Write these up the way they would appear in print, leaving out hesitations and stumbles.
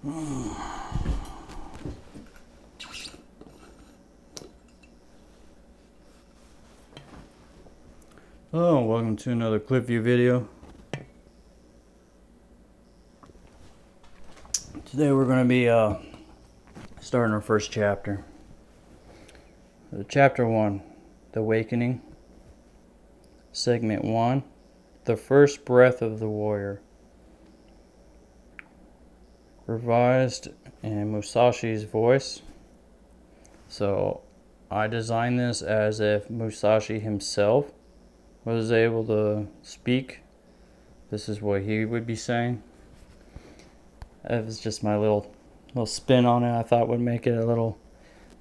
Hello, welcome to another clip view video. Today we're going to be starting our first chapter. Chapter 1, The Awakening. Segment 1, The First Breath of the Warrior. Revised in Musashi's voice. So I designed this as if Musashi himself was able to speak. This is what he would be saying. It was just my little spin on it. I thought would make it a little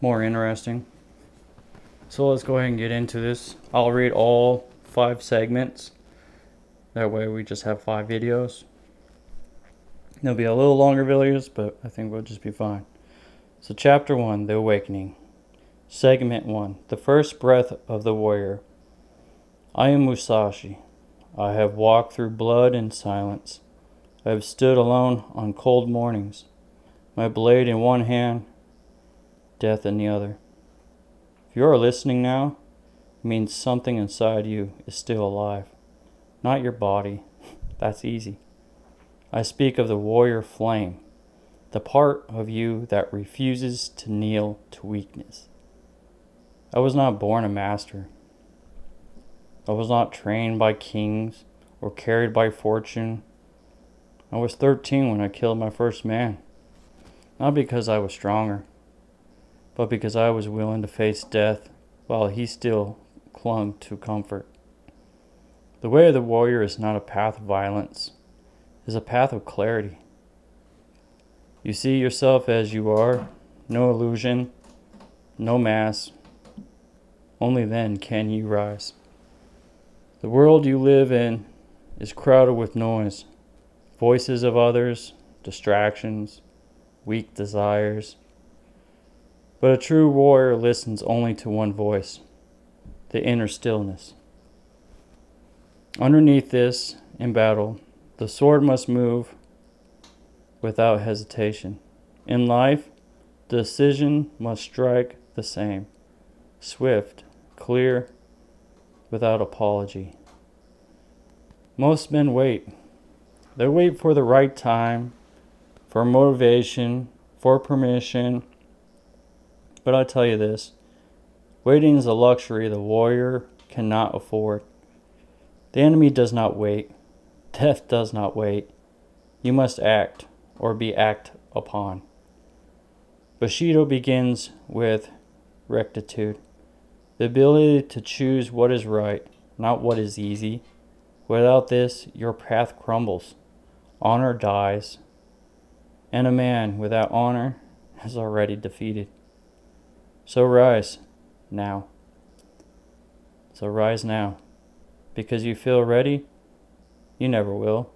more interesting. So let's go ahead and get into this. I'll read all 5 segments. That way we just have 5 videos. There'll be a little longer videos, but I think we'll just be fine. So chapter 1, The Awakening. Segment 1, The First Breath of the Warrior. I am Musashi. I have walked through blood and silence. I have stood alone on cold mornings, my blade in one hand, death in the other. If you are listening now, it means something inside you is still alive. Not your body. That's easy. I speak of the warrior flame, the part of you that refuses to kneel to weakness. I was not born a master. I was not trained by kings or carried by fortune. I was 13 when I killed my first man. Not because I was stronger, but because I was willing to face death while he still clung to comfort. The way of the warrior is not a path of violence. It is a path of clarity. You see yourself as you are, no illusion, no mask. Only then can you rise. The world you live in is crowded with noise, voices of others, distractions, weak desires. But a true warrior listens only to one voice, the inner stillness. Underneath this, in battle, the sword must move without hesitation. In life, the decision must strike the same, swift, clear, without apology. Most men wait. They wait for the right time, for motivation, for permission. But I tell you this, waiting is a luxury the warrior cannot afford. The enemy does not wait. Death does not wait. You must act or be acted upon. Bushido begins with rectitude. The ability to choose what is right, not what is easy. Without this, your path crumbles. Honor dies. And a man without honor is already defeated. So rise now. Because you feel ready, you never will.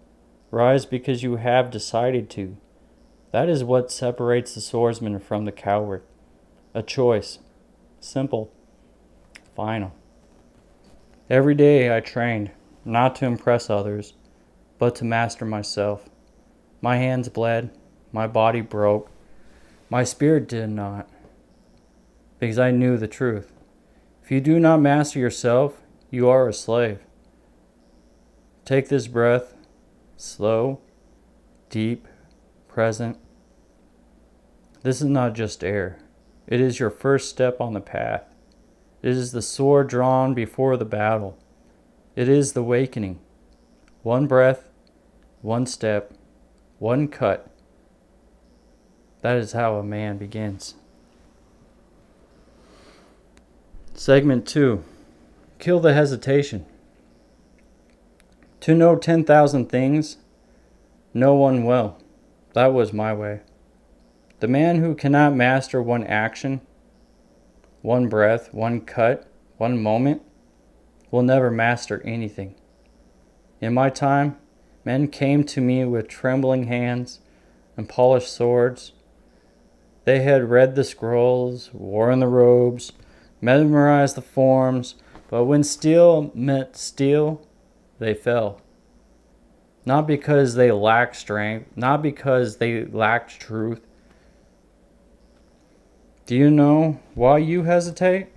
Rise because you have decided to. That is what separates the swordsman from the coward. A choice. Simple. Final. Every day I trained, not to impress others, but to master myself. My hands bled, my body broke, my spirit did not, because I knew the truth. If you do not master yourself, you are a slave. Take this breath, slow, deep, present. This is not just air. It is your first step on the path. It is the sword drawn before the battle. It is the awakening. One breath, one step, one cut. That is how a man begins. Segment 2. Kill the hesitation. To know 10,000 things, know one well. That was my way. The man who cannot master one action, one breath, one cut, one moment, will never master anything. In my time, men came to me with trembling hands and polished swords. They had read the scrolls, worn the robes, memorized the forms, but when steel met steel, they fell. Not because they lack strength, not because they lacked truth. Do you know why you hesitate?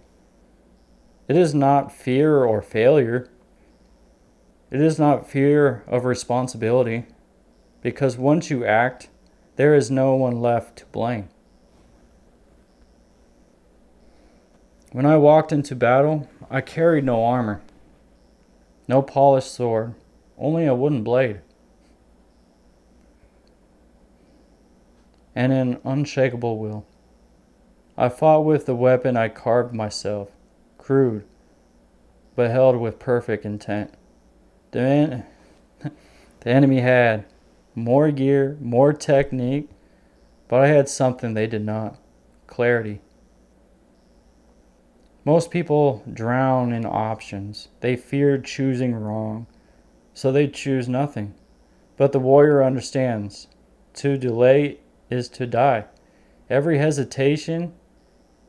It is not fear or failure. It is not fear of responsibility. Because once you act, there is no one left to blame. When I walked into battle, I carried no armor, no polished sword, only a wooden blade, and an unshakable will. I fought with the weapon I carved myself, crude, but held with perfect intent. The enemy had more gear, more technique, but I had something they did not: clarity. Most people drown in options. They fear choosing wrong, so they choose nothing. But the warrior understands. To delay is to die. Every hesitation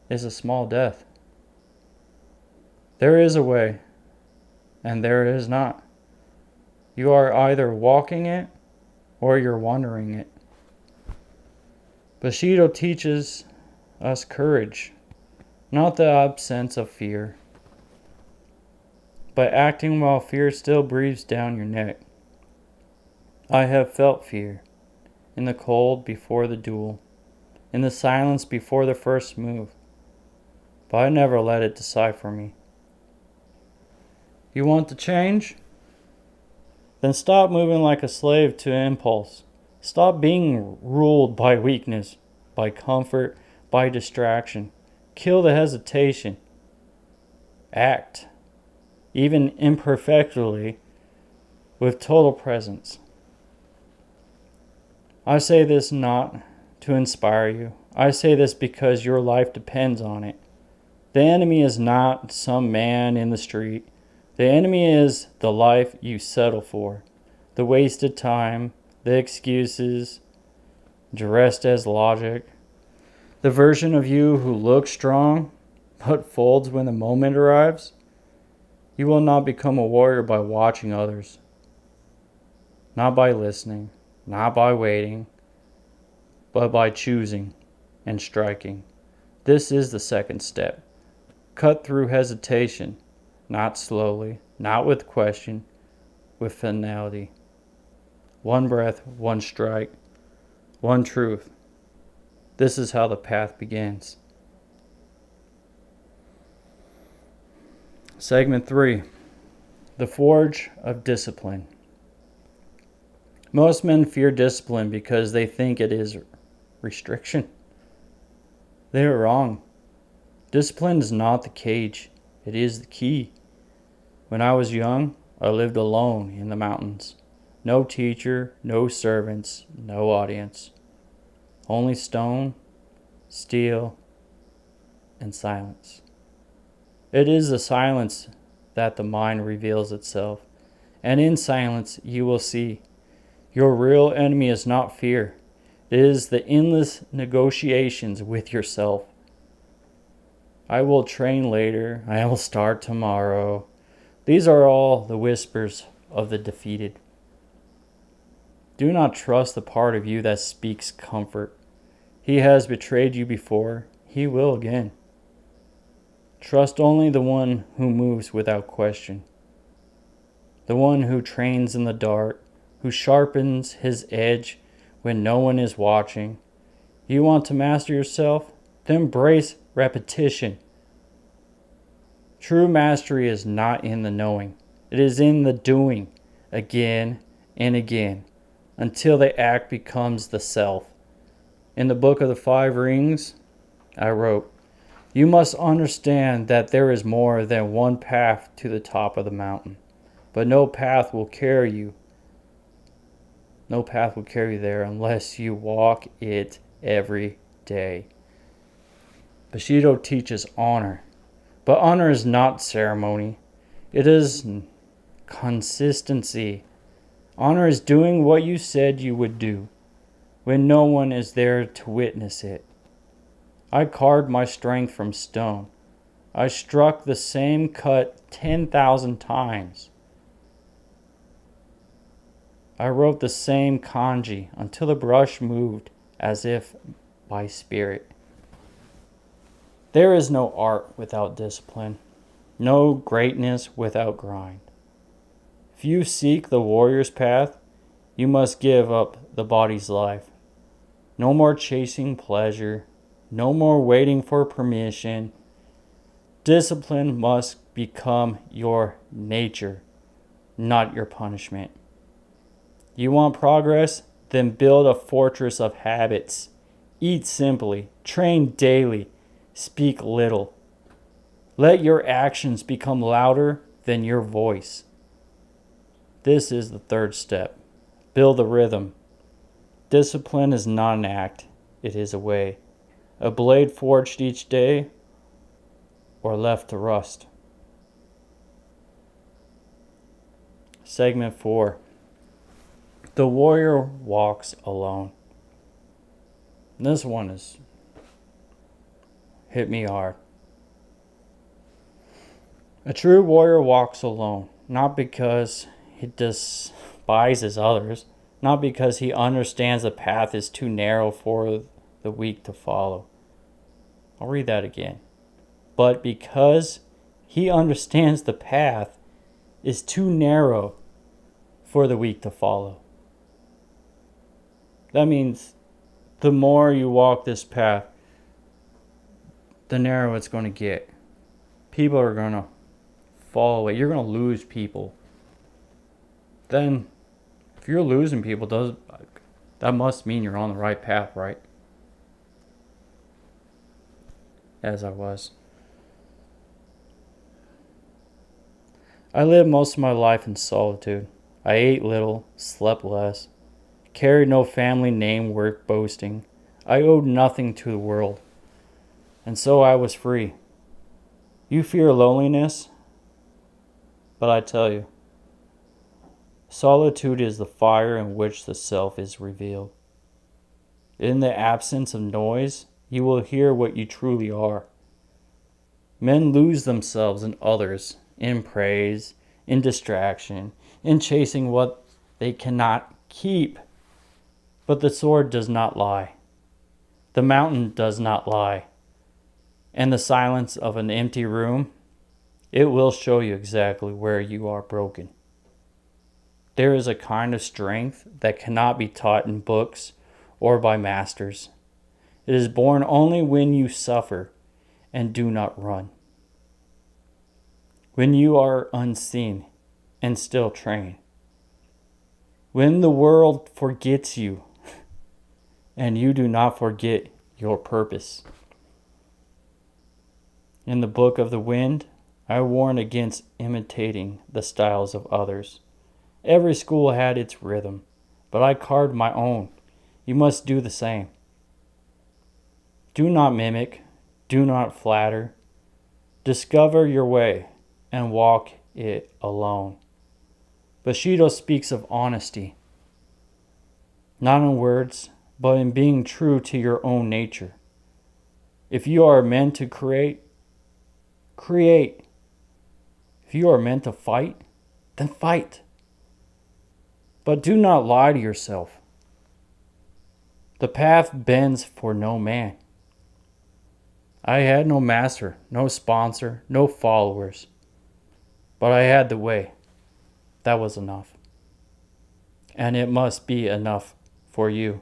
is a small death. There is a way, and there is not. You are either walking it or you're wandering it. Bushido teaches us courage, not the absence of fear, but acting while fear still breathes down your neck. I have felt fear, in the cold before the duel, in the silence before the first move, but I never let it decide for me. You want to change? Then stop moving like a slave to impulse. Stop being ruled by weakness, by comfort, by distraction. Kill the hesitation. Act, even imperfectly, with total presence. I say this not to inspire you. I say this because your life depends on it. The enemy is not some man in the street. The enemy is the life you settle for, the wasted time, the excuses dressed as logic, the version of you who looks strong but folds when the moment arrives. You will not become a warrior by watching others, not by listening, not by waiting, but by choosing and striking. This is the second step. Cut through hesitation, not slowly, not with question, with finality. One breath, one strike, one truth. This is how the path begins. Segment 3. The Forge of Discipline. Most men fear discipline because they think it is restriction. They are wrong. Discipline is not the cage. It is the key. When I was young, I lived alone in the mountains. No teacher, no servants, no audience. Only stone, steel, and silence. It is the silence that the mind reveals itself. And in silence you will see. Your real enemy is not fear. It is the endless negotiations with yourself. I will train later. I will start tomorrow. These are all the whispers of the defeated. Do not trust the part of you that speaks comfort. He has betrayed you before. He will again. Trust only the one who moves without question. The one who trains in the dark, who sharpens his edge when no one is watching. You want to master yourself? Then embrace repetition. True mastery is not in the knowing. It is in the doing again and again until the act becomes the self. In the book of the 5 Rings, I wrote, "You must understand that there is more than one path to the top of the mountain, but no path will carry you. No path will carry you there unless you walk it every day." Bushido teaches honor, but honor is not ceremony. It is consistency. Honor is doing what you said you would do when no one is there to witness it. I carved my strength from stone. I struck the same cut 10,000 times. I wrote the same kanji until the brush moved as if by spirit. There is no art without discipline, no greatness without grind. If you seek the warrior's path, you must give up the body's life. No more chasing pleasure, no more waiting for permission. Discipline must become your nature, not your punishment. You want progress? Then build a fortress of habits. Eat simply, train daily, speak little. Let your actions become louder than your voice. This is the third step. Build a rhythm. Discipline is not an act, it is a way. A blade forged each day or left to rust. Segment 4. The warrior walks alone. This one has hit me hard. A true warrior walks alone, not because he despises others, not because he understands the path is too narrow for the weak to follow. I'll read that again. But because he understands the path is too narrow for the weak to follow. That means the more you walk this path, the narrower it's going to get. People are going to fall away. You're going to lose people. Then, if you're losing people, that must mean you're on the right path, right? As I was. I lived most of my life in solitude. I ate little, slept less, carried no family name worth boasting. I owed nothing to the world, and so I was free. You fear loneliness, but I tell you, solitude is the fire in which the self is revealed. In the absence of noise, you will hear what you truly are. Men lose themselves in others, in praise, in distraction, in chasing what they cannot keep. But the sword does not lie. The mountain does not lie. And the silence of an empty room, it will show you exactly where you are broken. There is a kind of strength that cannot be taught in books or by masters. It is born only when you suffer and do not run. When you are unseen and still train. When the world forgets you and you do not forget your purpose. In the Book of the Wind, I warn against imitating the styles of others. Every school had its rhythm, but I carved my own. You must do the same. Do not mimic, do not flatter. Discover your way and walk it alone. Bushido speaks of honesty, not in words, but in being true to your own nature. If you are meant to create, create. If you are meant to fight, then fight. But do not lie to yourself. The path bends for no man. I had no master, no sponsor, no followers. But I had the way. That was enough. And it must be enough for you.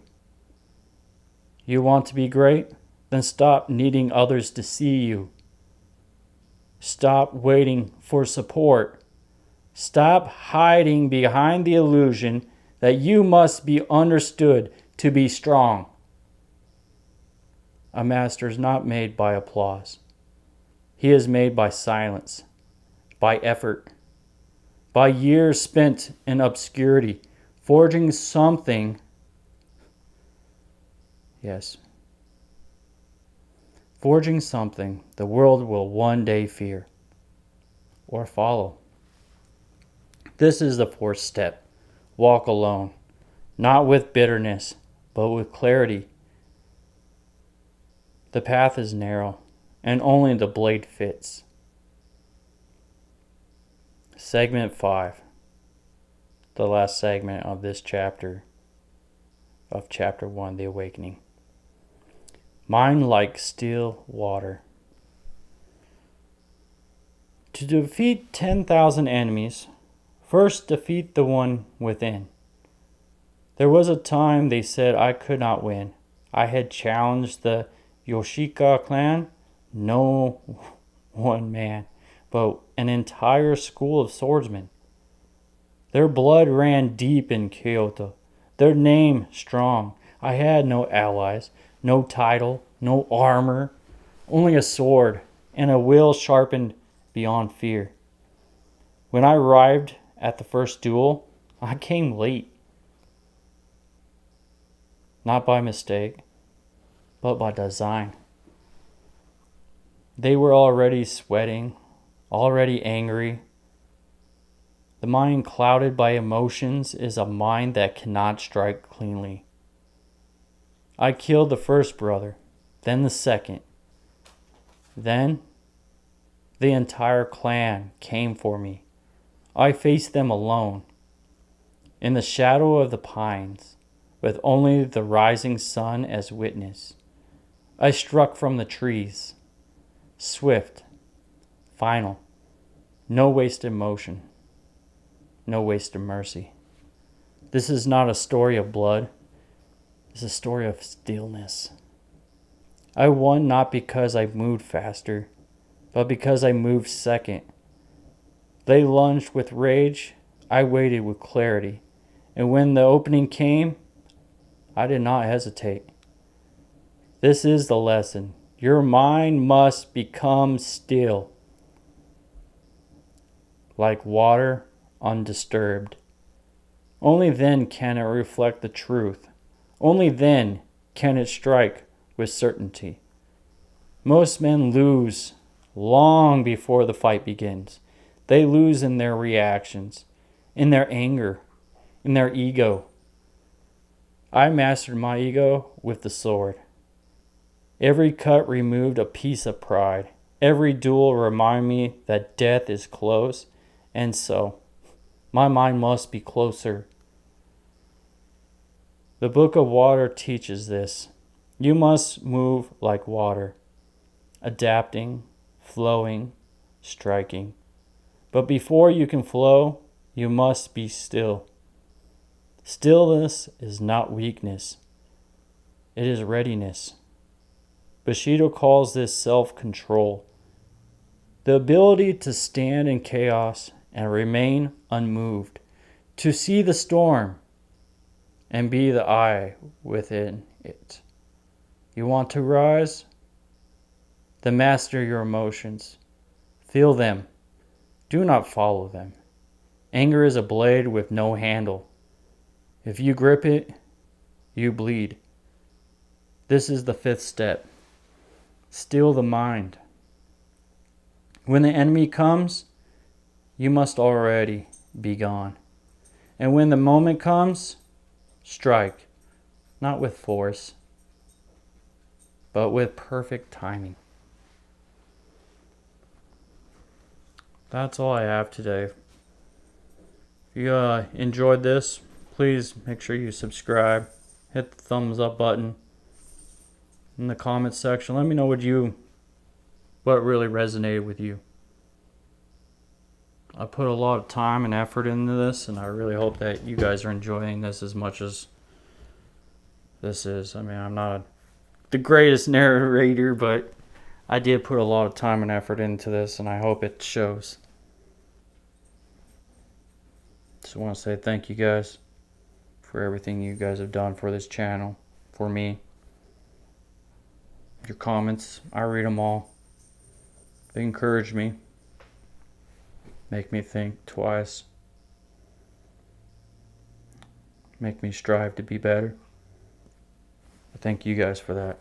You want to be great? Then stop needing others to see you. Stop waiting for support. Stop hiding behind the illusion that you must be understood to be strong. A master is not made by applause. He is made by silence, by effort, by years spent in obscurity, forging something. Yes. Forging something the world will one day fear or follow. This is the fourth step. Walk alone, not with bitterness, but with clarity. The path is narrow, and only the blade fits. Segment 5. the last segment of this chapter, of chapter 1, The Awakening. Mind like still water. To defeat 10,000 enemies, first defeat the one within. There was a time they said I could not win. I had challenged the Yoshika clan, no one man, but an entire school of swordsmen. Their blood ran deep in Kyoto, their name strong. I had no allies, no title, no armor, only a sword and a will sharpened beyond fear. When I arrived at the first duel, I came late. Not by mistake, but by design. They were already sweating, already angry. The mind clouded by emotions is a mind that cannot strike cleanly. I killed the first brother, then the second. Then the entire clan came for me. I faced them alone, in the shadow of the pines, with only the rising sun as witness. I struck from the trees, swift, final, no wasted motion, no wasted mercy. This is not a story of blood. It's a story of stillness. I won not because I moved faster, but because I moved second. They lunged with rage, I waited with clarity. And when the opening came, I did not hesitate. This is the lesson. Your mind must become still, like water undisturbed. Only then can it reflect the truth. Only then can it strike with certainty. Most men lose long before the fight begins. They lose in their reactions, in their anger, in their ego. I mastered my ego with the sword. Every cut removed a piece of pride. Every duel reminded me that death is close, and so my mind must be closer. The Book of Water teaches this. You must move like water, adapting, flowing, striking. But before you can flow, you must be still. Stillness is not weakness. It is readiness. Bushido calls this self-control. The ability to stand in chaos and remain unmoved. To see the storm and be the eye within it. You want to rise? Then master your emotions. Feel them. Do not follow them. Anger is a blade with no handle. If you grip it, you bleed. This is the 5th step. Still the mind. When the enemy comes, you must already be gone. And when the moment comes, strike, not with force, but with perfect timing. That's all I have today. If you enjoyed this, please make sure you subscribe. Hit the thumbs up button in the comments section. Let me know what really resonated with you. I put a lot of time and effort into this, and I really hope that you guys are enjoying this as much as this is. I mean, I'm not the greatest narrator, but I did put a lot of time and effort into this, and I hope it shows. Just want to say thank you guys for everything you guys have done for this channel, for me. Your comments, I read them all. They encourage me, make me think twice, make me strive to be better. I thank you guys for that.